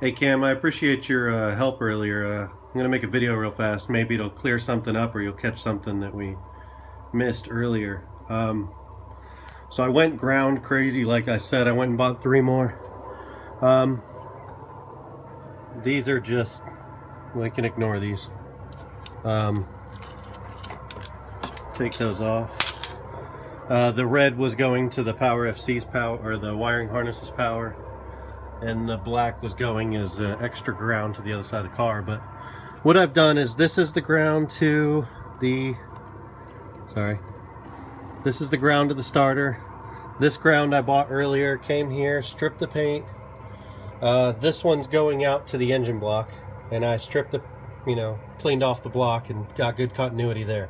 Hey Cam, I appreciate your help earlier. I'm going to make a video real fast. Maybe it'll clear something up or you'll catch something that we missed earlier. So I went ground crazy, like I said. I went and bought 3 more. These are just, we can ignore these. Take those off. The red was going to the Power FC's power, or the wiring harness's power. And the black was going as extra ground to the other side of the car. But what I've done is, this is the ground to the, this is the ground to the starter. This ground I bought earlier, came here, stripped the paint. This one's going out to the engine block, and I stripped the, cleaned off the block and got good continuity there.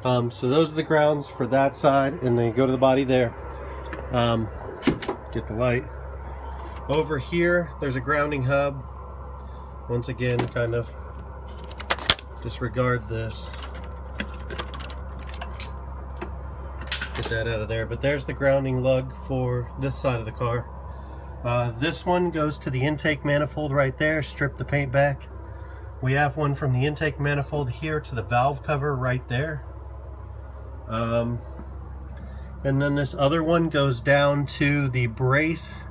So those are the grounds for that side, and they go to the body there. Get the light. Over here, there's a grounding hub. Once again, kind of disregard this. Get that out of there. But there's the grounding lug for this side of the car. This one goes to the intake manifold right there. Strip the paint back. We have one from the intake manifold here to the valve cover right there. And then this other one goes down to the brace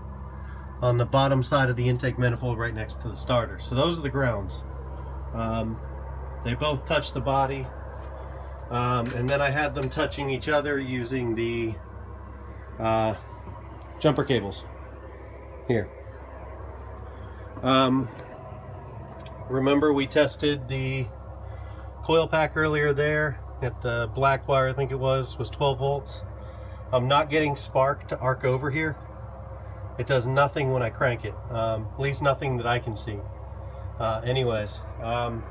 on the bottom side of the intake manifold right next to the starter. So those are the grounds. They both touch the body. And then I had them touching each other using the jumper cables here. Remember we tested the coil pack earlier there at the black wire, I think it was 12 volts. I'm not getting spark to arc over here. It does nothing when I crank it, at least nothing that I can see. Anyways, the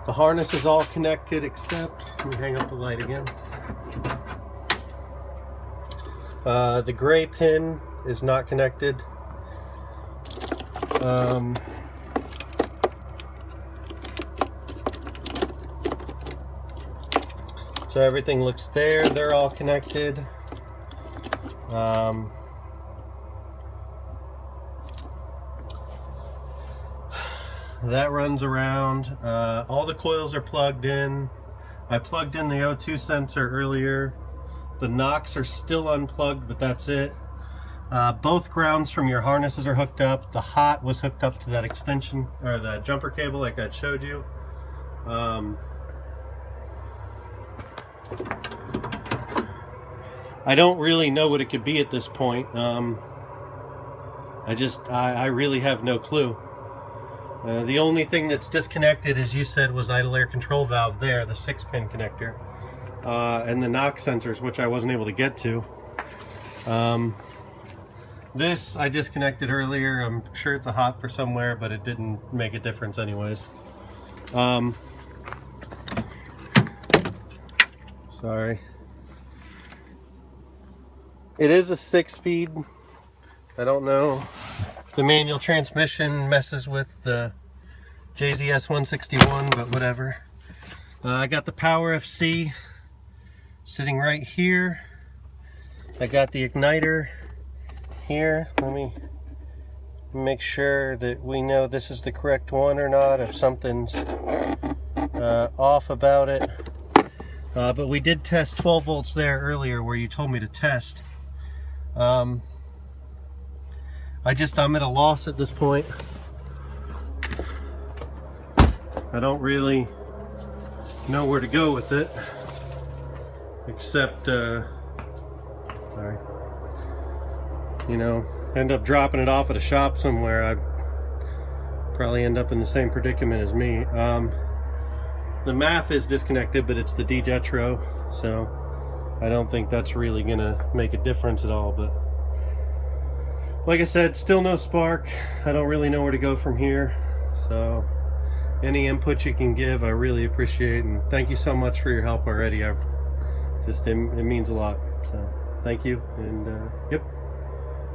harness is all connected except, let me hang up the light again. The gray pin is not connected. So everything looks there, they're all connected. That runs around. All the coils are plugged in. I plugged in the O2 sensor earlier. The knocks are still unplugged, but that's it. Both grounds from your harnesses are hooked up. The hot was hooked up to that extension, or that jumper cable like I showed you. I don't really know what it could be at this point. I really have no clue. The only thing that's disconnected, as you said, was idle air control valve there, the 6-pin connector, and the knock sensors, which I wasn't able to get to. This I disconnected earlier. I'm sure it's a hot for somewhere, but it didn't make a difference anyways. Sorry. It is a 6-speed. I don't know if the manual transmission messes with the GS161, but whatever. I got the Power FC sitting right here. I got the igniter here. Let me make sure that we know this is the correct one or not, if something's off about it. But we did test 12 volts there earlier where you told me to test. I'm at a loss at this point. I don't really know where to go with it, except, end up dropping it off at a shop somewhere. I'd probably end up in the same predicament as me. The MAF is disconnected, but it's the D-Jetro, so I don't think that's really gonna make a difference at all. But like I said, still no spark. I don't really know where to go from here, so any input you can give I really appreciate, and thank you so much for your help already. It means a lot, so thank you. And yep.